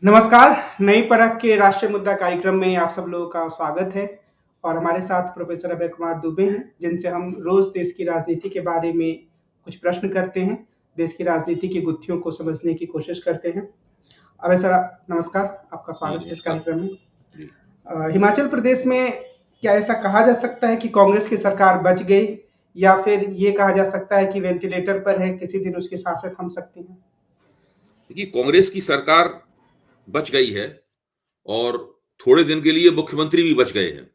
नमस्कार, नई परख के राष्ट्रीय मुद्दा कार्यक्रम में आप सब लोगों का स्वागत है और हमारे साथ प्रोफेसर अभय कुमार दुबे हैं, जिनसे हम रोज देश की राजनीति के बारे में कुछ प्रश्न करते हैं, देश की राजनीति की गुत्थियों को समझने की कोशिश करते हैं। अभय सर, नमस्कार, आपका जी, स्वागत है इस नमस्कार। कार्यक्रम में। जी। हिमाचल प्रदेश में क्या ऐसा कहा जा सकता है कि कांग्रेस की सरकार बच गई या फिर ये कहा जा सकता है कि वेंटिलेटर पर है, किसी दिन उसकी सांसें थम सकती हैं? देखिए, कांग्रेस की सरकार बच गई है और थोड़े दिन के लिए मुख्यमंत्री भी बच गए हैं।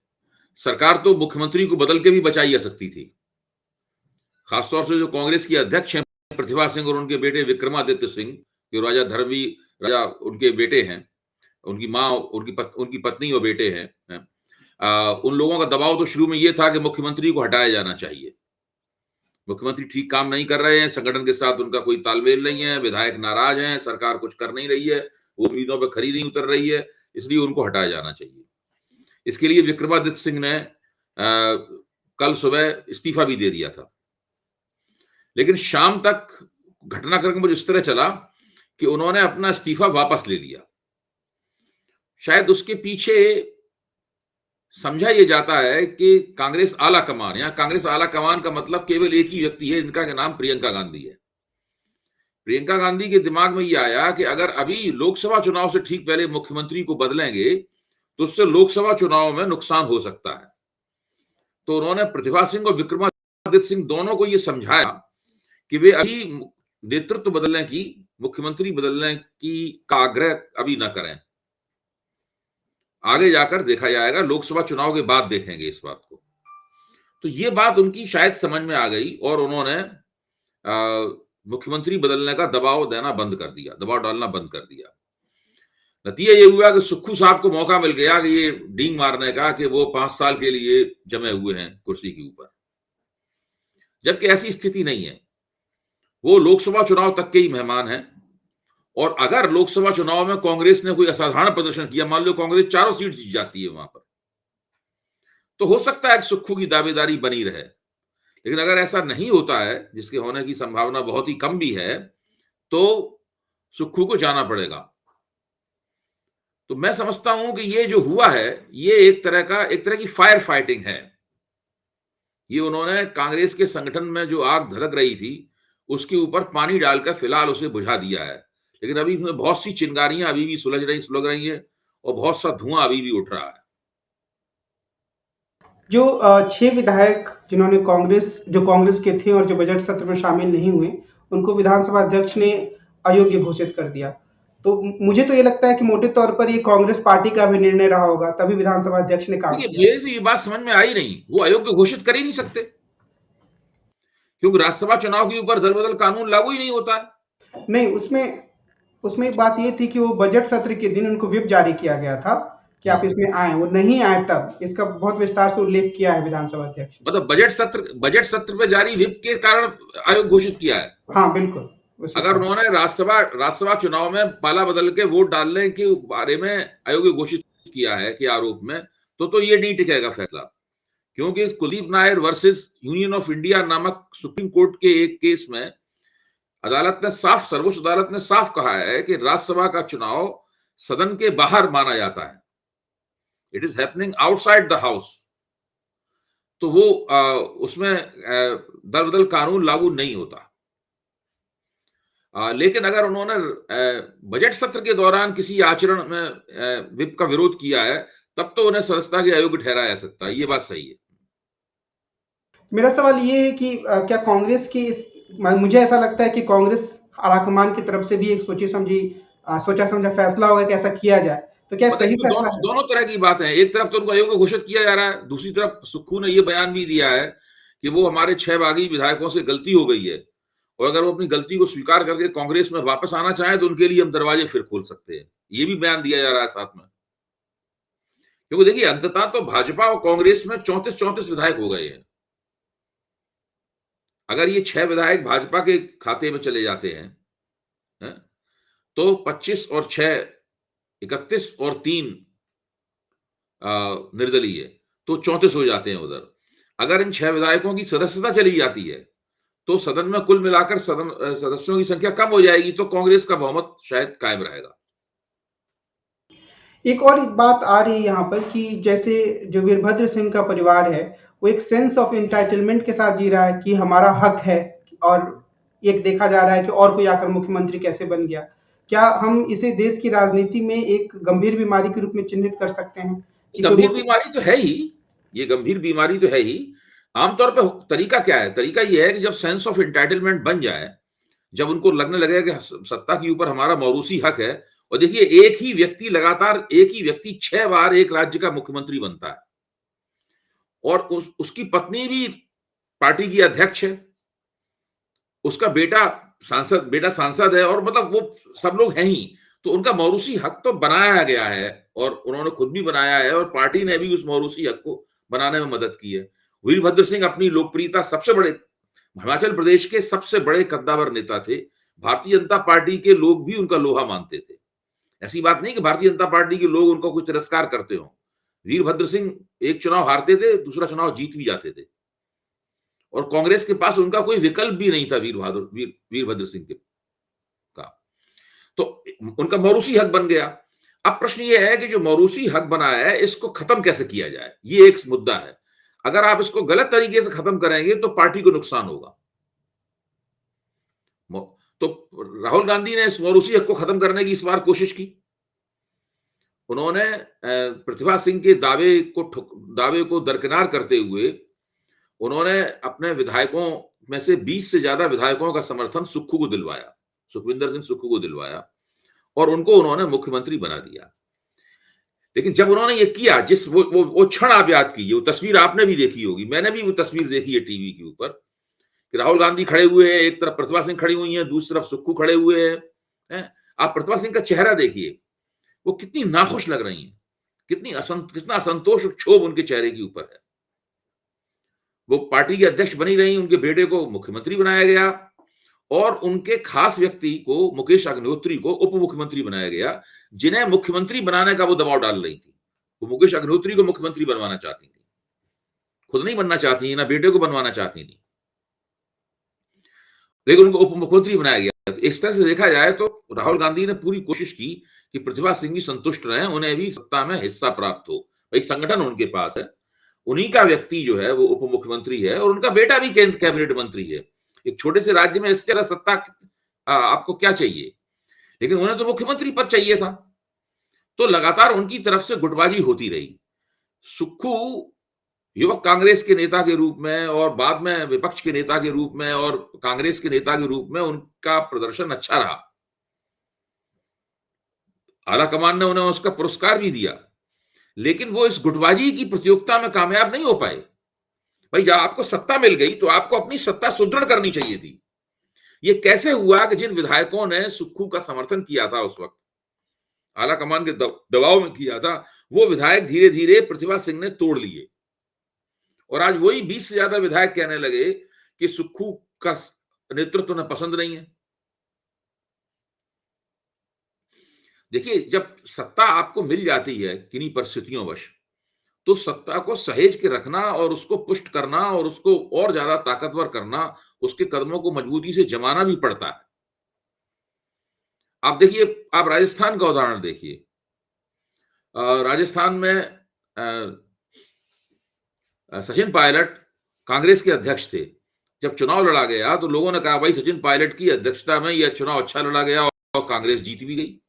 सरकार तो मुख्यमंत्री को बदल के भी बचाई जा सकती थी। खासतौर से जो कांग्रेस की अध्यक्ष हैं प्रतिभा सिंह और उनके बेटे विक्रमादित्य सिंह, जो राजा धर्मवीर राजा उनके बेटे हैं, उनकी माँ, उनकी पत्नी और बेटे हैं। उन लोगों का दबाव तो शुरू में ये था कि मुख्यमंत्री को हटाया जाना चाहिए। मुख्यमंत्री ठीक काम नहीं कर रहे हैं, संगठन के साथ उनका कोई तालमेल नहीं है, विधायक नाराज हैं, सरकार कुछ कर नहीं रही है, वो उम्मीदों पर खरी नहीं उतर रही है, इसलिए उनको हटाया जाना चाहिए। इसके लिए विक्रमादित्य सिंह ने कल सुबह इस्तीफा भी दे दिया था। लेकिन शाम तक घटनाक्रम कुछ इस तरह चला कि उन्होंने अपना इस्तीफा वापस ले लिया। शायद उसके पीछे समझा ये जाता है कि कांग्रेस आला कमान, या कांग्रेस आला कमान का मतलब केवल एक ही व्यक्ति है, जिनका नाम प्रियंका गांधी है। प्रियंका गांधी के दिमाग में ये आया कि अगर अभी लोकसभा चुनाव से ठीक पहले मुख्यमंत्री को बदलेंगे तो उससे लोकसभा चुनाव में नुकसान हो सकता है। तो उन्होंने प्रतिभा सिंह और विक्रमादित्य सिंह दोनों को ये समझाया कि वे अभी नेतृत्व बदलने की, मुख्यमंत्री बदलने की का आग्रह अभी ना करें, आगे जाकर देखा जाएगा, लोकसभा चुनाव के बाद देखेंगे इस बात को। तो ये बात उनकी शायद समझ में आ गई और उन्होंने मुख्यमंत्री बदलने का दबाव देना बंद कर दिया, दबाव डालना बंद कर दिया। नतीजा ये हुआ कि सुक्खू साहब को मौका मिल गया कि ये डींग मारने का कि वो 5 साल के लिए जमे हुए हैं कुर्सी के ऊपर, जबकि ऐसी स्थिति नहीं है। वो लोकसभा चुनाव तक के ही मेहमान हैं और अगर लोकसभा चुनाव में कांग्रेस ने कोई असाधारण प्रदर्शन किया, मान लो कांग्रेस 4 सीट जीत जाती है वहां पर, तो हो सकता है कि सुक्खू की दावेदारी बनी रहे। लेकिन अगर ऐसा नहीं होता है, जिसके होने की संभावना बहुत ही कम भी है, तो सुक्खू को जाना पड़ेगा। तो मैं समझता हूं कि ये जो हुआ है, ये एक तरह की फायर फाइटिंग है। ये उन्होंने कांग्रेस के संगठन में जो आग धधक रही थी, उसके ऊपर पानी डालकर फिलहाल उसे बुझा दिया है। लेकिन अभी इसमें बहुत सी चिंगारियां अभी भी सुलग रही है और बहुत सा धुआं अभी भी उठ रहा है। जो 6 विधायक जिन्होंने कांग्रेस के थे और जो बजट सत्र में शामिल नहीं हुए, उनको विधानसभा अध्यक्ष ने अयोग्य घोषित कर दिया। तो मुझे तो ये लगता है कि मोटे तौर पर ये कांग्रेस पार्टी का भी निर्णय रहा होगा, तभी विधानसभा अध्यक्ष ने काम देखिए, किया। मुझे तो ये बात समझ में आई नहीं, वो अयोग्य घोषित कर ही नहीं सकते, क्योंकि राज्यसभा चुनाव के ऊपर दल बदल कानून लागू ही नहीं होता है। नहीं, उसमें उसमें एक बात ये थी कि वो बजट सत्र के दिन उनको व्हिप जारी किया गया था कि आप इसमें आए, वो नहीं आए तब। इसका बहुत विस्तार से उल्लेख किया है विधानसभा अध्यक्ष ने। मतलब बजट सत्र पे जारी व्हिप के कारण आयोग घोषित किया है। हाँ, बिल्कुल, उसी अगर कारण। उन्होंने राज्यसभा चुनाव में पाला बदल के वोट डालने के बारे में आयोग घोषित किया है कि आरोप में, तो ये नहीं टिकेगा फैसला, क्योंकि Kuldeep Nair versus union of India नामक सुप्रीम कोर्ट के एक केस में सर्वोच्च अदालत ने साफ कहा है कि राज्यसभा का चुनाव सदन के बाहर माना जाता है, it is happening outside the house. तो वो उसमें दल बदल कानून लागू नहीं होता। लेकिन अगर उन्होंने बजट सत्र के दौरान किसी आचरण में व्हिप का विरोध किया है, तब तो उन्हें सदस्यता के अयोग्य ठहराया जा सकता है, ये बात सही है। मेरा सवाल ये है कि क्या कांग्रेस की मुझे ऐसा लगता है कि कांग्रेस आलाकमान की तरफ से भी एक सोचा समझा फैसला होगा कि ऐसा किया जाए, तो क्या मतलब सही इसमें फैसला है? दोनों तरह की बातें हैं। एक तरफ तो उनको अयोग्य घोषित किया जा रहा है, दूसरी तरफ सुक्खू ने यह बयान भी दिया है कि वो हमारे 6 बागी विधायकों से गलती हो गई है और अगर वो अपनी गलती को स्वीकार करके कांग्रेस में वापस आना चाहे तो उनके लिए हम दरवाजे फिर खोल सकते हैं, ये भी बयान दिया जा रहा है साथ में। क्योंकि देखिए, अंततः तो भाजपा और कांग्रेस में 34 विधायक हो गए हैं। अगर ये 6 विधायक भाजपा के खाते में चले जाते हैं, तो 25 और 6 31 और 3 निर्दलीय, तो 34 हो जाते हैं उधर। अगर इन 6 विधायकों की सदस्यता चली जाती है, तो सदन में कुल मिलाकर सदस्यों की संख्या कम हो जाएगी, तो कांग्रेस का बहुमत शायद कायम रहेगा। एक और एक बात आ रही है यहाँ पर कि जैसे जो वीरभद्र सिंह का परिवार है, वो एक सेंस ऑफ एंटाइटलमेंट के साथ जी रहा है कि हमारा हक है, और एक देखा जा रहा है कि और कोई आकर मुख्यमंत्री कैसे बन गया। क्या हम इसे देश की राजनीति में एक गंभीर बीमारी के रूप में चिन्हित कर सकते हैं कि कोई गंभीर बीमारी तो है ही, ये गंभीर बीमारी तो है ही। आमतौर पर तरीका क्या है? तरीका ये है कि जब सेंस ऑफ एंटाइटलमेंट बन जाए, जब उनको लगने लगे कि सत्ता के ऊपर हमारा मौरूसी हक है। और देखिए, एक ही व्यक्ति लगातार, एक ही व्यक्ति 6 बार एक राज्य का मुख्यमंत्री बनता है, और उसकी पत्नी भी पार्टी की अध्यक्ष है, उसका बेटा सांसद है, और मतलब वो सब लोग हैं ही। तो उनका मौरूसी हक तो बनाया गया है, और उन्होंने खुद भी बनाया है, और पार्टी ने भी उस मौरूसी हक को बनाने में मदद की है। वीरभद्र सिंह अपनी लोकप्रियता, सबसे बड़े हिमाचल प्रदेश के सबसे बड़े कद्दावर नेता थे। भारतीय जनता पार्टी के लोग भी उनका लोहा मानते थे। ऐसी बात नहीं कि भारतीय जनता पार्टी के लोग उनका कुछ तिरस्कार करते हो। वीरभद्र सिंह एक चुनाव हारते थे, दूसरा चुनाव जीत भी जाते थे, और कांग्रेस के पास उनका कोई विकल्प भी नहीं था वीरभद्र सिंह के का। तो उनका मौरूसी हक बन गया। अब प्रश्न ये है कि जो मौरूसी हक बना है, इसको खत्म कैसे किया जाए, ये एक मुद्दा है। अगर आप इसको गलत तरीके से खत्म करेंगे तो पार्टी को नुकसान होगा। तो राहुल गांधी ने इस मौरूसी हक को खत्म करने की इस बार कोशिश की। उन्होंने प्रतिभा सिंह के दावे को दरकिनार करते हुए उन्होंने अपने विधायकों में से 20 से ज्यादा विधायकों का समर्थन सुक्खू को दिलवाया, सुखविंदर सिंह सुक्खू को दिलवाया, और उनको उन्होंने मुख्यमंत्री बना दिया। लेकिन जब उन्होंने ये किया, जिस वो क्षण आप याद कीजिए, वो तस्वीर आपने भी देखी होगी, मैंने भी वो तस्वीर देखी है टीवी के ऊपर, कि राहुल गांधी खड़े हुए हैं, एक तरफ प्रतिभा सिंह खड़ी हुई है, दूसरी तरफ सुक्खू खड़े हुए हैं। आप प्रतिभा सिंह का चेहरा देखिए, वो कितनी नाखुश लग रही है, कितना असंतोष और क्षोभ उनके चेहरे के ऊपर है। वो पार्टी के अध्यक्ष बनी रही, उनके बेटे को मुख्यमंत्री बनाया गया, और उनके खास व्यक्ति को, मुकेश अग्निहोत्री को, उप मुख्यमंत्री बनाया गया, जिन्हें मुख्यमंत्री बनाने का वो दबाव डाल रही थी। वो मुकेश अग्निहोत्री को मुख्यमंत्री बनवाना चाहती थी, खुद नहीं बनना चाहती थी, ना बेटे को बनवाना चाहती थी, लेकिन उनको उप मुख्यमंत्री बनाया गया। इस तरह से देखा जाए तो राहुल गांधी ने पूरी कोशिश की कि प्रतिभा सिंह भी संतुष्ट रहे, उन्हें भी सत्ता में हिस्सा प्राप्त हो। भाई, संगठन उनके पास है, उन्हीं का व्यक्ति जो है वो उप मुख्यमंत्री है, और उनका बेटा भी केंद्र कैबिनेट मंत्री है। एक छोटे से राज्य में इस तरह सत्ता आपको क्या चाहिए? लेकिन उन्हें तो मुख्यमंत्री पद चाहिए था। तो लगातार उनकी तरफ से गुटबाजी होती रही। सुक्खू युवक कांग्रेस के नेता के रूप में, और बाद में विपक्ष के नेता के रूप में, और कांग्रेस के नेता के रूप में उनका प्रदर्शन अच्छा रहा। आला कमान ने उन्हें उसका पुरस्कार भी दिया, लेकिन वो इस गुटबाजी की प्रतियोगिता में कामयाब नहीं हो पाए। भाई, जब आपको सत्ता मिल गई तो आपको अपनी सत्ता सुदृढ़ करनी चाहिए थी। ये कैसे हुआ कि जिन विधायकों ने सुक्खू का समर्थन किया था, उस वक्त आला कमान के दबाव में किया था, वो विधायक धीरे धीरे प्रतिभा सिंह ने तोड़ लिए, और आज वही 20 से ज्यादा विधायक कहने लगे कि सुक्खू का नेतृत्व उन्हें पसंद नहीं है। देखिए, जब सत्ता आपको मिल जाती है किन्हीं परिस्थितियों वश, तो सत्ता को सहेज के रखना, और उसको पुष्ट करना, और उसको और ज्यादा ताकतवर करना, उसके कदमों को मजबूती से जमाना भी पड़ता है। आप देखिए, आप राजस्थान का उदाहरण देखिए। राजस्थान में सचिन पायलट कांग्रेस के अध्यक्ष थे। जब चुनाव लड़ा गया तो लोगों ने कहा, भाई, सचिन पायलट की अध्यक्षता में यह चुनाव अच्छा लड़ा गया, और कांग्रेस जीत भी गई।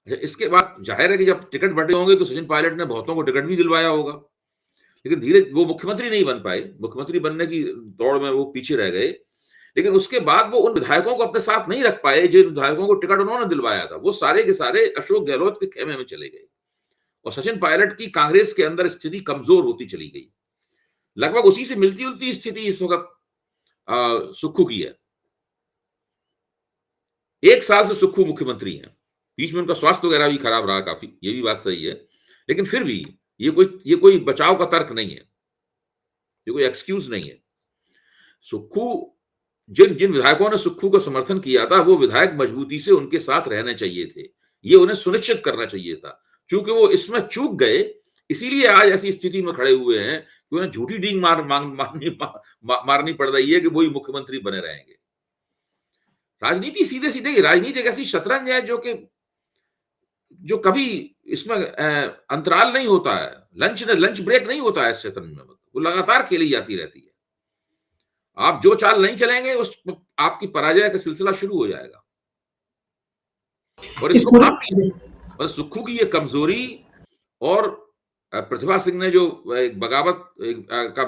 इसके बाद जाहिर है कि जब टिकट बंटे होंगे तो सचिन पायलट ने बहुतों को टिकट भी दिलवाया होगा, लेकिन धीरे वो मुख्यमंत्री नहीं बन पाए। मुख्यमंत्री बनने की दौड़ में वो पीछे रह गए। लेकिन उसके बाद वो उन विधायकों को अपने साथ नहीं रख पाए जिन विधायकों को टिकट उन्होंने दिलवाया था। वो सारे के सारे अशोक गहलोत के खेमे में चले गए, और सचिन पायलट की कांग्रेस के अंदर स्थिति कमजोर होती चली गई। लगभग उसी से मिलती जुलती स्थिति इस वक्त सुक्खू की है। 1 साल से सुक्खू मुख्यमंत्री हैं, बीच में उनका स्वास्थ्य वगैरह भी खराब रहा काफी, ये भी बात सही है, लेकिन फिर भी ये कोई बचाव का तर्क नहीं है, ये कोई एक्सक्यूज नहीं है। सुक्खू, जिन जिन विधायकों ने सुक्खू का समर्थन किया था, वो विधायक मजबूती से उनके साथ रहने चाहिए थे, ये उन्हें सुनिश्चित करना चाहिए था। चूंकि वो इसमें चूक गए, इसीलिए आज ऐसी स्थिति में खड़े हुए हैं कि उन्हें झूठी डींग मारनी पड़ रही है कि वही मुख्यमंत्री बने रहेंगे। राजनीति सीधे सीधे, राजनीति एक ऐसी शतरंज है जो कि जो कभी इसमें अंतराल नहीं होता है, लंच ब्रेक नहीं होता है इस क्षेत्र में, वो लगातार खेली जाती रहती है। आप जो चाल नहीं चलेंगे उस आपकी पराजय का सिलसिला शुरू हो जाएगा। और इस इसको पूरे भाप लिया, बस सुक्खू की ये कमजोरी और प्रतिभा सिंह ने जो एक बगावत का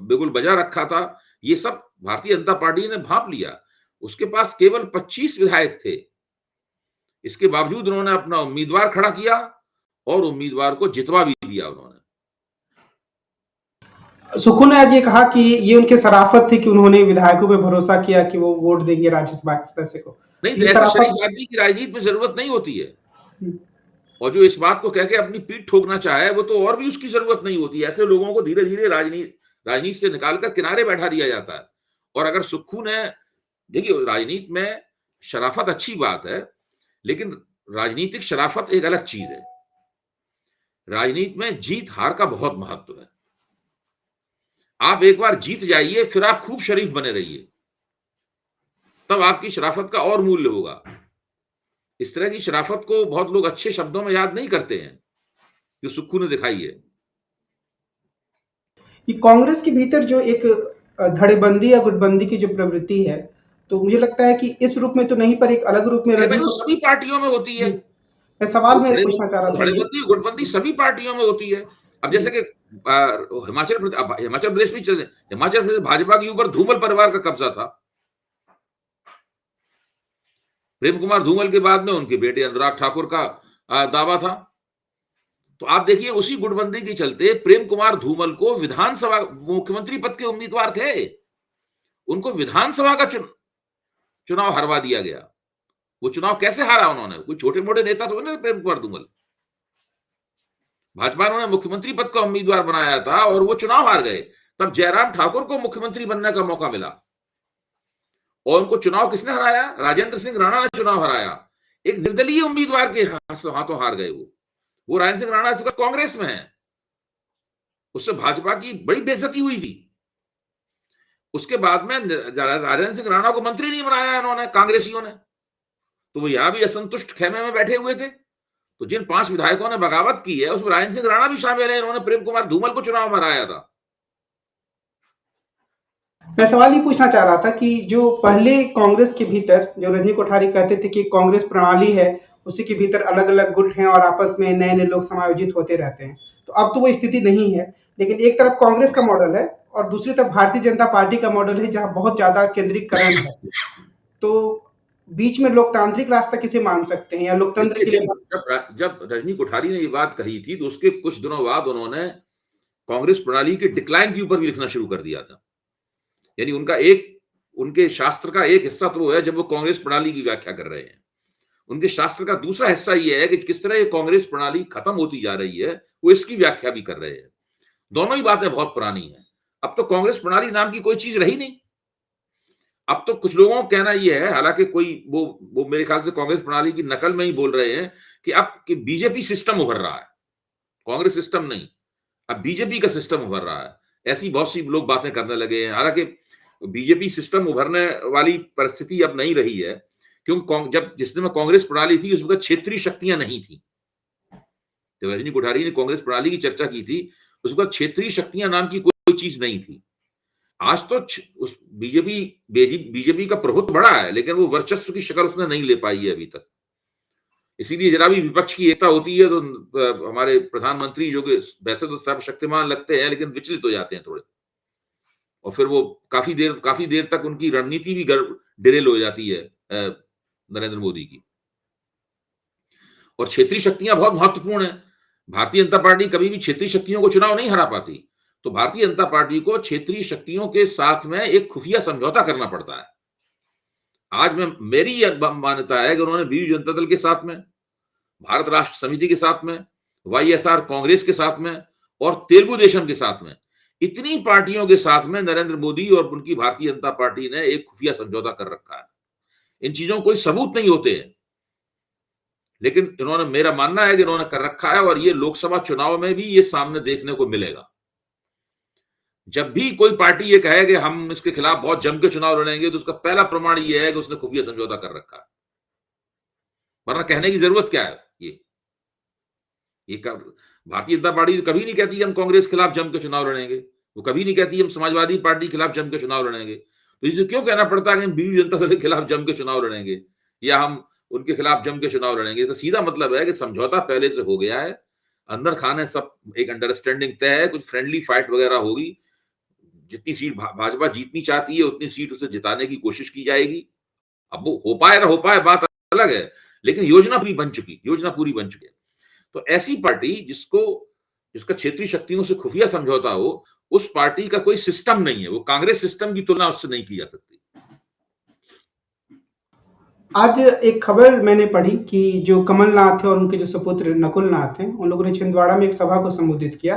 बिगुल बजा रखा था, ये सब भारतीय जनता पार्टी ने भाप लिया। उसके पास केवल 25 विधायक थे, इसके बावजूद उन्होंने अपना उम्मीदवार खड़ा किया और उम्मीदवार को जितवा भी दिया उन्होंने। सुक्खू ने आज ये कहा कि ये उनकी शराफत थी कि उन्होंने विधायकों पे भरोसा किया कि वो वोट देंगे राज्यसभा सदस्य को। नहीं तो ऐसा शरीफ आदमी की राजनीति में जरूरत नहीं होती है, और जो इस बात को कह के अपनी पीठ ठोकना चाहे वो तो और भी उसकी जरूरत नहीं होती। ऐसे लोगों को धीरे धीरे राजनीति से निकालकर किनारे बैठा दिया जाता है। और अगर सुक्खू ने, देखिए राजनीति में शराफत अच्छी बात है, लेकिन राजनीतिक शराफत एक अलग चीज है। राजनीति में जीत हार का बहुत महत्व है। आप एक बार जीत जाइए, फिर आप खूब शरीफ बने रहिए, तब आपकी शराफत का और मूल्य होगा। इस तरह की शराफत को बहुत लोग अच्छे शब्दों में याद नहीं करते हैं, जो सुक्खू ने दिखाई है। कि कांग्रेस के भीतर जो एक धड़ेबंदी या गुटबंदी की जो प्रवृत्ति है, तो मुझे लगता है कि इस रूप में तो नहीं, पर एक अलग रूप में सभी पार्टियों में होती है। मैं सवाल में पूछना चाह रहा था, धड़ेबंदी गुटबंदी सभी पार्टियों में होती है। अब जैसे कि हिमाचल प्रदेश में, हिमाचल प्रदेश भाजपा के ऊपर धूमल परिवार का कब्जा था। प्रेम कुमार धूमल के बाद में उनके बेटे अनुराग ठाकुर का दावा था। तो आप देखिए उसी गुटबंदी के चलते प्रेम कुमार धूमल को विधानसभा मुख्यमंत्री पद के उम्मीदवार थे, उनको विधानसभा का चुनाव हरवा दिया गया। वो चुनाव कैसे हारा उन्होंने? कोई छोटे मोटे नेता तो नहीं प्रेम कुमार धूमल। भाजपा ने मुख्यमंत्री पद का उम्मीदवार बनाया था और वो चुनाव हार गए। तब जयराम ठाकुर को मुख्यमंत्री बनने का मौका मिला और उनको चुनाव किसने हराया? राजेंद्र सिंह राणा ने चुनाव हराया। एक निर्दलीय उम्मीदवार के हाथों हार गए वो राजेंद्र सिंह राणा इस वक्त कांग्रेस में है। उससे भाजपा की बड़ी बेइज्जती हुई थी। उसके बाद में राजेंद्र सिंह राणा को मंत्री नहीं बनाया इन्होंने, कांग्रेसियों ने। तो वो यहां भी असंतुष्ट खेमे में बैठे हुए थे। तो जिन 5 विधायकों ने बगावत की है उसमें राजेंद्र सिंह राणा भी शामिल है। इन्होंने प्रेम कुमार धूमल को चुनाव में हराया था। मैं सवाल ये पूछना चाह रहा था कि जो पहले कांग्रेस के भीतर जो रजनी कोठारी कहते थे कि कांग्रेस प्रणाली है, उसी के भीतर अलग अलग गुट हैं और आपस में नए नए लोग समायोजित होते रहते हैं, तो अब तो वो स्थिति नहीं है। लेकिन एक तरफ कांग्रेस का मॉडल है और दूसरी तरफ भारतीय जनता पार्टी का मॉडल है, जहां बहुत ज्यादा केंद्रीकरण है। तो बीच में लोकतांत्रिक रास्ता किसे मान सकते हैं, या लोकतंत्र के लिए? जब रजनी कोठारी ने ये बात कही थी तो उसके कुछ दिनों बाद उन्होंने कांग्रेस प्रणाली के डिक्लाइन के ऊपर भी लिखना शुरू कर दिया था। यानी उनके शास्त्र का एक हिस्सा तो वो है जब वो कांग्रेस प्रणाली की व्याख्या कर रहे हैं। उनके शास्त्र का दूसरा हिस्सा ये है कि किस तरह ये कांग्रेस प्रणाली खत्म होती जा रही है, वो इसकी व्याख्या भी कर रहे हैं। दोनों ही बातें बहुत पुरानी हैं। अब तो कांग्रेस प्रणाली नाम की कोई चीज रही नहीं। अब तो कुछ लोगों का कहना यह है, हालांकि कोई वो मेरे ख्याल से कांग्रेस प्रणाली की नकल में ही बोल रहे हैं कि अब कि बीजेपी सिस्टम उभर रहा है, कांग्रेस सिस्टम नहीं, अब बीजेपी का सिस्टम उभर रहा है। ऐसी बहुत सी लोग बातें करने लगे हैं। हालांकि बीजेपी सिस्टम उभरने वाली परिस्थिति अब नहीं रही है, क्योंकि जब जिस समय कांग्रेस प्रणाली थी उस वक्त क्षेत्रीय शक्तियां नहीं थी। जब रजनी कोठारी ने कांग्रेस प्रणाली की चर्चा की थी उस वक्त क्षेत्रीय शक्तियां नाम की कोई चीज नहीं थी। आज तो उस बीजेपी का प्रभुत्व बड़ा है, लेकिन वो वर्चस्व की शक्ल उसने नहीं ले पाई है अभी तक। इसीलिए जरा भी विपक्ष की एकता होती है तो हमारे प्रधानमंत्री जो कि वैसे तो सर्वशक्तिमान लगते हैं लेकिन विचलित हो जाते हैं थोड़े, और फिर वो काफी देर तक उनकी रणनीति भी डिरेल हो जाती है नरेंद्र मोदी की। और क्षेत्रीय शक्तियां बहुत महत्वपूर्ण है। भारतीय जनता पार्टी कभी भी क्षेत्रीय शक्तियों को चुनाव नहीं हरा पाती, तो भारतीय जनता पार्टी को क्षेत्रीय शक्तियों के साथ में एक खुफिया समझौता करना पड़ता है। आज मेरी मान्यता है कि उन्होंने बीजू जनता दल के साथ में, भारत राष्ट्र समिति के साथ में, वाईएसआर कांग्रेस के साथ में और तेलुगु देशम के साथ में, इतनी पार्टियों के साथ में नरेंद्र मोदी और उनकी भारतीय जनता पार्टी ने एक खुफिया समझौता कर रखा है। इन चीजों कोई सबूत नहीं होते हैं, लेकिन इन्होंने, मेरा मानना है कि इन्होंने कर रखा है और ये लोकसभा चुनाव में भी ये सामने देखने को मिलेगा। जब भी कोई पार्टी ये कहे कि हम इसके खिलाफ बहुत जम के चुनाव लड़ेंगे तो उसका पहला प्रमाण ये है कि उसने खुफिया समझौता कर रखा है, वरना कहने की जरूरत क्या है। ये भारतीय जनता पार्टी कभी नहीं कहती हम कांग्रेस के खिलाफ जम के चुनाव लड़ेंगे, वो कभी नहीं कहती हम समाजवादी पार्टी के खिलाफ जम के चुनाव लड़ेंगे। तो इसे क्यों कहना पड़ता है कि हम बीवी जनता दल के खिलाफ जम के चुनाव लड़ेंगे या हम उनके खिलाफ जम के चुनाव लड़ेंगे? तो सीधा मतलब है कि समझौता पहले से हो गया है, अंदर खाने सब एक अंडरस्टैंडिंग तय है, कुछ फ्रेंडली फाइट वगैरह होगी, जितनी सीट भाजपा जीतनी चाहती है उतनी सीट उसे जिताने की कोशिश की जाएगी। अब वो हो पाए ना हो पाए बात अलग है, लेकिन योजना पूरी बन चुकी है। तो ऐसी पार्टी जिसका क्षेत्रीय शक्तियों से खुफिया समझौता हो, उस पार्टी का कोई सिस्टम नहीं है, वो कांग्रेस सिस्टम की तुलना उससे नहीं की जा सकती। आज एक खबर मैंने पढ़ी कि जो कमलनाथ है और उनके जो सुपुत्र नकुलनाथ हैं, उन लोगों ने छिंदवाड़ा में एक सभा को संबोधित किया।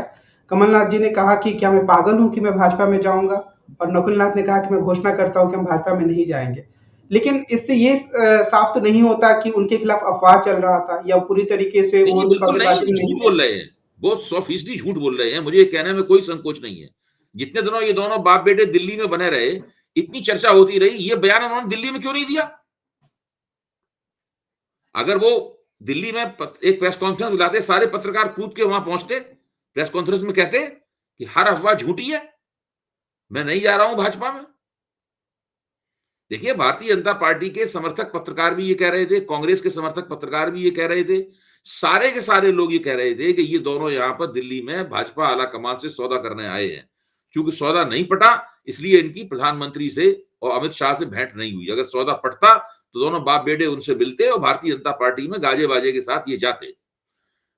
कमलनाथ जी ने कहा कि क्या मैं पागल हूं कि मैं भाजपा में जाऊंगा, और नकुलनाथ ने कहा कि मैं घोषणा करता हूं कि हम भाजपा में नहीं जाएंगे। लेकिन इससे ये साफ तो नहीं होता कि उनके खिलाफ अफवाह चल रहा था या पूरी तरीके से नहीं, वो बिल्कुल नहीं, सौदेबाजी में नहीं झूठ है। बोल रहे हैं, वो 100% झूठ बोल रहे हैं। मुझे ये कहने में कोई संकोच नहीं है। जितने दिनों ये दोनों बाप बेटे दिल्ली में बने रहे, इतनी चर्चा होती रही, ये बयान उन्होंने दिल्ली में क्यों नहीं दिया? अगर वो दिल्ली में एक प्रेस कॉन्फ्रेंस बुलाते, सारे पत्रकार कूद के वहां पहुंचते, प्रेस कॉन्फ्रेंस में कहते कि हर अफवाह झूठी है, मैं नहीं जा रहा हूं भाजपा में। देखिए, भारतीय जनता पार्टी के समर्थक पत्रकार भी ये कह रहे थे, कांग्रेस के समर्थक पत्रकार भी ये कह रहे थे, सारे के सारे लोग ये कह रहे थे कि ये दोनों यहां पर दिल्ली में भाजपा आला कमान से सौदा करने आए हैं। क्योंकि सौदा नहीं पटा, इसलिए इनकी प्रधानमंत्री से और अमित शाह से भेंट नहीं हुई। अगर सौदा पटता तो दोनों बाप बेटे उनसे मिलते और भारतीय जनता पार्टी में गाजे बाजे के साथ ये जाते।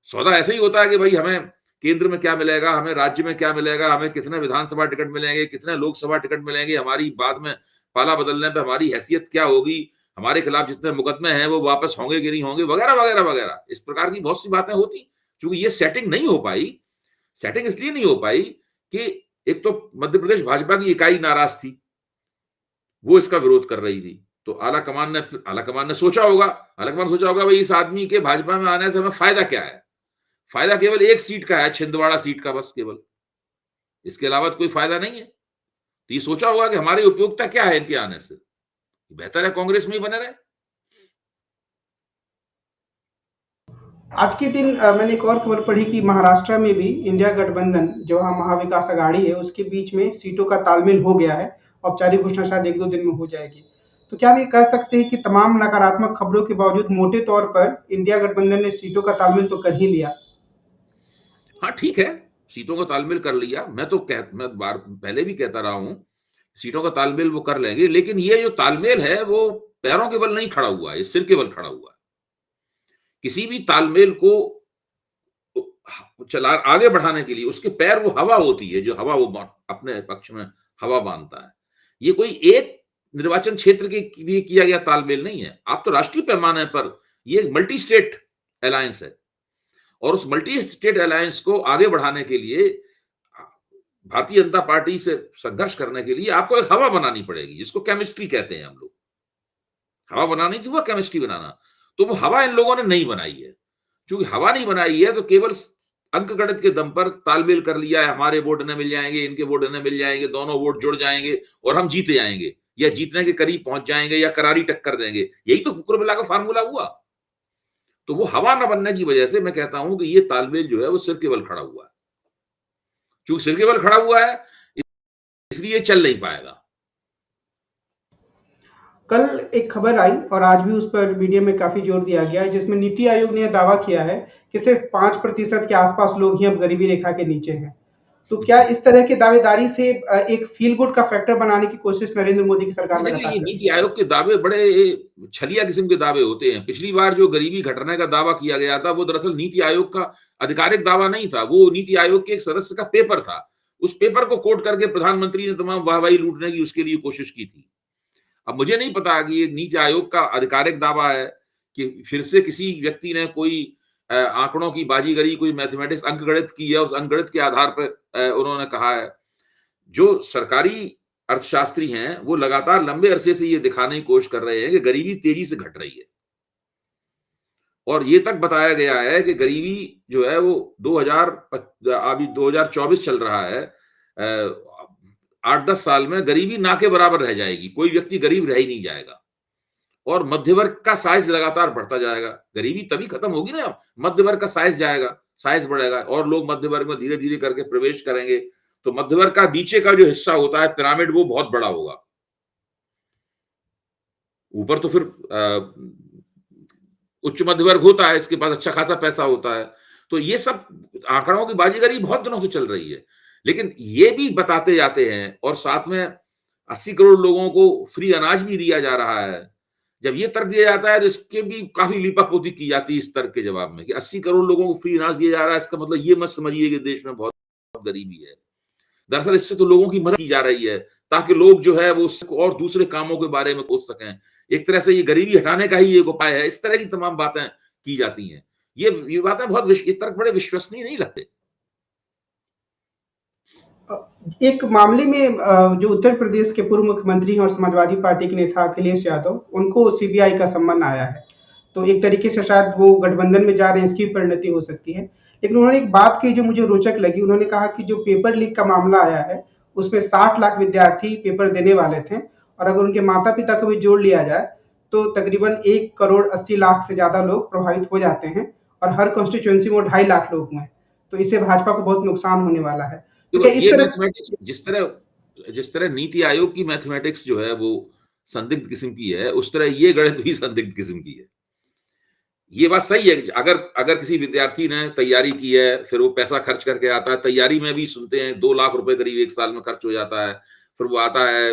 सौदा ऐसे ही होता है कि भाई हमें केंद्र में क्या मिलेगा, हमें राज्य में क्या मिलेगा, हमें कितने विधानसभा टिकट मिलेंगे, कितने लोकसभा टिकट मिलेंगे, हमारी बाद में पाला बदलने पे हमारी हैसियत क्या होगी, हमारे खिलाफ जितने मुकदमे हैं वो वापस होंगे कि नहीं होंगे, वगैरह वगैरह वगैरह। इस प्रकार की बहुत सी बातें होती। क्योंकि ये सेटिंग नहीं हो पाई, सेटिंग इसलिए नहीं हो पाई कि एक तो मध्य प्रदेश भाजपा की इकाई नाराज थी, वो इसका विरोध कर रही थी। तो आला कमान ने सोचा होगा, भाई इस आदमी के भाजपा में आने से हमें फायदा क्या है? फायदा केवल एक सीट का है, छिंदवाड़ा सीट का, बस केवल, इसके अलावा कोई फायदा नहीं है। तो ये सोचा होगा कि हमारी उपयोगिता क्या है इनके आने से, बेहतर है कांग्रेस में ही बने रहे। आज के दिन मैंने एक और खबर पढ़ी कि महाराष्ट्र में भी इंडिया गठबंधन, जो वहाँ महाविकास अघाड़ी है, उसके बीच में सीटों का तालमेल हो गया है। औपचारिक घोषणा शायद 1-2 दिन में हो जाएगी। तो क्या हम ये कह सकते हैं कि तमाम नकारात्मक खबरों के बावजूद मोटे तौर पर इंडिया गठबंधन ने सीटों का तालमेल तो कर ही लिया? हाँ, ठीक है, सीटों का तालमेल कर लिया। मैं बार पहले भी कहता रहा हूं, सीटों का तालमेल वो कर लेंगे, लेकिन ये जो तालमेल है वो पैरों के बल नहीं खड़ा हुआ है, सिर के बल खड़ा हुआ है। किसी भी तालमेल को चला आगे बढ़ाने के लिए उसके पैर वो हवा होती है, जो हवा वो अपने पक्ष में हवा बांधता है। ये कोई एक निर्वाचन क्षेत्र के लिए किया गया तालमेल नहीं है। आप तो राष्ट्रीय पैमाने पर ये मल्टी स्टेट अलायंस है, और उस मल्टी स्टेट अलायंस को आगे बढ़ाने के लिए भारतीय जनता पार्टी से संघर्ष करने के लिए आपको एक हवा बनानी पड़ेगी, जिसको केमिस्ट्री कहते हैं हम लोग। हवा बनानी थी, वो केमिस्ट्री बनाना। तो वो हवा इन लोगों ने नहीं बनाई है। क्योंकि हवा नहीं बनाई है तो केवल अंक गणित के दम पर तालमेल कर लिया है, हमारे वोट इन्हें मिल जाएंगे, इनके वोट इन्हें मिल जाएंगे, दोनों वोट जुड़ जाएंगे और हम जीते जाएंगे, या जीतने के करीब पहुंच जाएंगे, या करारी टक्कर देंगे। यही तो कुकुर मिला का फार्मूला हुआ। तो वो हवा न बनने की वजह से मैं कहता हूं कि ये तालमेल जो है वो सिर के बल खड़ा हुआ है। क्योंकि सिर के बल खड़ा हुआ है इसलिए चल नहीं पाएगा। कल एक खबर आई और आज भी उस पर मीडिया में काफी जोर दिया गया है, जिसमें नीति आयोग ने दावा किया है कि सिर्फ 5% के आसपास लोग ही अब गरीबी रेखा के नीचे हैं। तो क्या इस तरह की दावेदारी से एक फील गुड का फैक्टर बनाने की कोशिश नरेंद्र मोदी की सरकार देखिए, लगातार ये कर रही नीति आयोग के दावे बड़े छलिया किस्म के दावे होते हैं। पिछली बार जो गरीबी घटने का दावा किया गया था वो दरअसल नीति आयोग का आधिकारिक दावा नहीं था, वो नीति आयोग के एक सदस्य का पेपर था। उस पेपर को कोट करके प्रधानमंत्री ने तमाम वाहवाही लूटने की उसके लिए कोशिश की थी। अब मुझे नहीं पता कि ये नीति आयोग का आधिकारिक दावा है कि फिर से किसी व्यक्ति ने कोई आंकड़ों की बाजीगरी, कोई मैथमेटिक्स अंकगणित की है, उस अंकगणित के आधार पर उन्होंने कहा है। जो सरकारी अर्थशास्त्री हैं वो लगातार लंबे अरसे से ये दिखाने की कोशिश कर रहे हैं कि गरीबी तेजी से घट रही है, और ये तक बताया गया है कि गरीबी जो है वो 2024 चल रहा है, 8-10 साल में गरीबी ना के बराबर रह जाएगी, कोई व्यक्ति गरीब रह ही नहीं जाएगा। और मध्य वर्ग का साइज लगातार बढ़ता जाएगा। गरीबी तभी खत्म होगी ना, मध्य वर्ग का साइज जाएगा, साइज बढ़ेगा और लोग मध्य वर्ग में धीरे धीरे करके प्रवेश करेंगे, तो मध्य वर्ग का नीचे का जो हिस्सा होता है पिरामिड, वो बहुत बड़ा होगा। ऊपर तो फिर उच्च मध्य वर्ग होता है, इसके पास अच्छा खासा पैसा होता है। तो ये सब आंकड़ों की बाजीगरी बहुत दिनों से चल रही है, लेकिन ये भी बताते जाते हैं और साथ में 80 करोड़ लोगों को फ्री अनाज भी दिया जा रहा है। जब ये तर्क दिया जाता है तो इसके भी काफी लीपापोती की जाती है इस तर्क के जवाब में कि 80 करोड़ लोगों को फ्री अनाज दिया जा रहा है, इसका मतलब ये मत समझिए कि देश में बहुत गरीबी है। दरअसल इससे तो लोगों की मदद की जा रही है ताकि लोग जो है वो और दूसरे कामों के बारे में सोच सकें। एक तरह से ये गरीबी हटाने का ही एक उपाय है। इस तरह की तमाम बातें की जाती हैं। ये बातें बहुत ये तर्क बड़े विश्वसनीय नहीं लगते। एक मामले में जो उत्तर प्रदेश के पूर्व मुख्यमंत्री हैं और समाजवादी पार्टी के नेता अखिलेश यादव, उनको सीबीआई का सम्मन आया है। तो एक तरीके से शायद वो गठबंधन में जा रहे हैं, इसकी परिणति हो सकती है। लेकिन उन्होंने एक बात कही जो मुझे रोचक लगी। उन्होंने कहा कि जो पेपर लीक का मामला आया है, उसमें 60 लाख विद्यार्थी पेपर देने वाले थे और अगर उनके माता-पिता को भी जोड़ लिया जाए, तो तकरीबन 1 करोड़ 80 लाख से ज़्यादा लोग प्रभावित हो जाते हैं और हर कॉन्स्टिट्यूएंसी में 2.5 लाख लोग हुए हैं। तो इससे भाजपा को बहुत नुकसान होने वाला है। तो क्या इस ये तरह मैथमेटिक्स जिस तरह नीति आयोग की मैथमेटिक्स जो है वो संदिग्ध किस्म की है, उस तरह ये गणित भी संदिग्ध किस्म की है। ये बात सही है कि अगर किसी विद्यार्थी ने तैयारी की है, फिर वो पैसा खर्च करके आता है, तैयारी में भी सुनते हैं 2 लाख रुपए करीब 1 साल में खर्च हो जाता है। फिर वो आता है,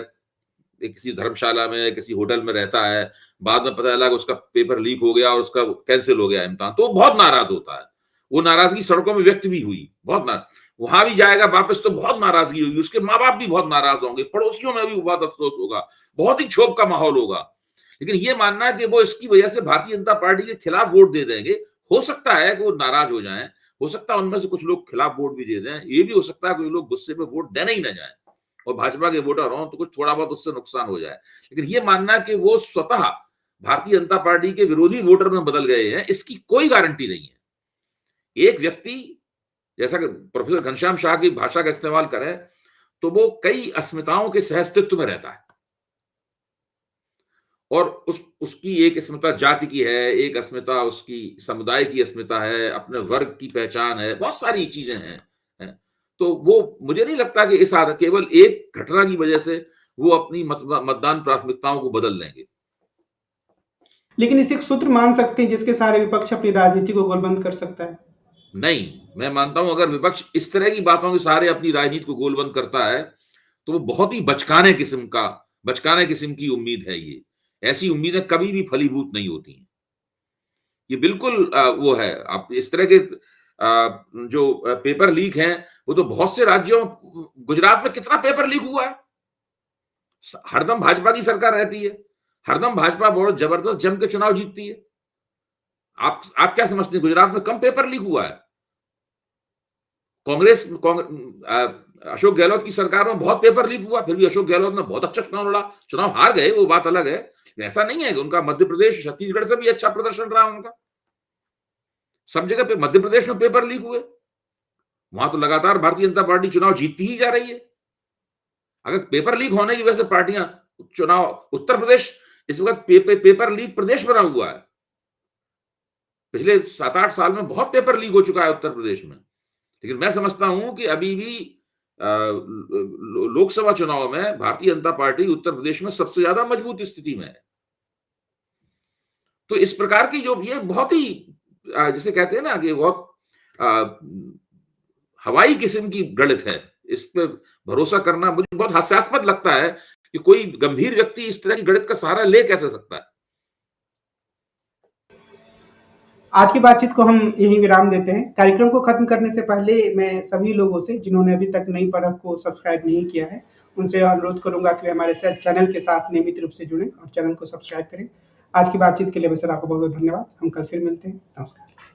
किसी धर्मशाला में, किसी होटल में रहता है, बाद में पता चला कि उसका पेपर लीक हो गया और उसका कैंसिल हो गया इम्तिहान, तो बहुत नाराज होता है। वो नाराजगी सड़कों में व्यक्त भी हुई, बहुत नाराज। वहां भी जाएगा वापस तो बहुत नाराजगी होगी, उसके माँ बाप भी बहुत नाराज होंगे, पड़ोसियों में भी बहुत अफसोस होगा, बहुत ही क्षोभ का माहौल होगा। लेकिन ये मानना कि वो इसकी वजह से भारतीय जनता पार्टी के खिलाफ वोट दे देंगे, हो सकता है कि वो नाराज हो जाएं, हो सकता है उनमें से कुछ लोग खिलाफ वोट भी दे दें, ये भी हो सकता है कुछ लोग गुस्से में वोट देने ही ना जाए और भाजपा के वोटर हों तो कुछ थोड़ा बहुत उससे नुकसान हो जाए। लेकिन ये मानना कि वो स्वतः भारतीय जनता पार्टी के विरोधी वोटर में बदल गए हैं, इसकी कोई गारंटी नहीं है। एक व्यक्ति, जैसा कि प्रोफेसर घनश्याम शाह की भाषा का इस्तेमाल करें तो वो कई अस्मिताओं के सहअस्तित्व में रहता है और उसकी एक अस्मिता जाति की है, एक अस्मिता उसकी समुदाय की अस्मिता है, अपने वर्ग की पहचान है, बहुत सारी चीजें हैं। तो वो मुझे नहीं लगता कि केवल एक घटना की वजह से वो अपनी मतदान प्राथमिकताओं को बदल देंगे। लेकिन इसे एक सूत्र मान सकते हैं जिसके सारे विपक्ष अपनी राजनीति को गोलबंद कर सकता है? नहीं, मैं मानता हूं अगर विपक्ष इस तरह की बातों के सहारे अपनी राजनीति को गोलबंद करता है तो वो बहुत ही बचकाने किस्म की उम्मीद है। ये ऐसी उम्मीदें कभी भी फलीभूत नहीं होती हैं। ये बिल्कुल वो है। आप इस तरह के जो पेपर लीक हैं, वो तो बहुत से राज्यों, गुजरात में कितना पेपर लीक हुआ है। हरदम भाजपा की सरकार रहती है, हरदम भाजपा बहुत जबरदस्त जम के चुनाव जीतती है। आप क्या समझते हैं गुजरात में कम पेपर लीक हुआ है? अशोक गहलोत की सरकार में बहुत पेपर लीक हुआ, फिर भी अशोक गहलोत ने बहुत अच्छा चुनाव लड़ा, चुनाव हार गए, वो बात अलग है। ऐसा नहीं है कि उनका मध्य प्रदेश, छत्तीसगढ़ से भी अच्छा प्रदर्शन रहा उनका। सब जगह पे मध्य प्रदेश में पेपर लीक हुए, वहां तो लगातार भारतीय जनता पार्टी चुनाव जीतती ही जा रही है। अगर पेपर लीक होने की वजह से पार्टियां चुनाव, उत्तर प्रदेश इस वक्त पेपर लीक प्रदेश बना हुआ है। पिछले 7-8 साल में बहुत पेपर लीक हो चुका है उत्तर प्रदेश में। लेकिन मैं समझता हूं कि अभी भी लोकसभा चुनाव में भारतीय जनता पार्टी उत्तर प्रदेश में सबसे ज्यादा मजबूत स्थिति में है। तो इस प्रकार की जो ये बहुत ही जिसे कहते हैं ना कि बहुत हवाई किस्म की गणित है, इस पे भरोसा करना मुझे बहुत हास्यास्पद लगता है कि कोई गंभीर व्यक्ति इस तरह की गणित का सहारा ले कैसे सकता है। आज की बातचीत को हम यहीं विराम देते हैं। कार्यक्रम को खत्म करने से पहले मैं सभी लोगों से जिन्होंने अभी तक नई परख को सब्सक्राइब नहीं किया है, उनसे अनुरोध करूंगा कि वे हमारे चैनल के साथ नियमित रूप से जुड़ें और चैनल को सब्सक्राइब करें। आज की बातचीत के लिए वैसे आपको बहुत बहुत धन्यवाद। हम कल फिर मिलते हैं। नमस्कार।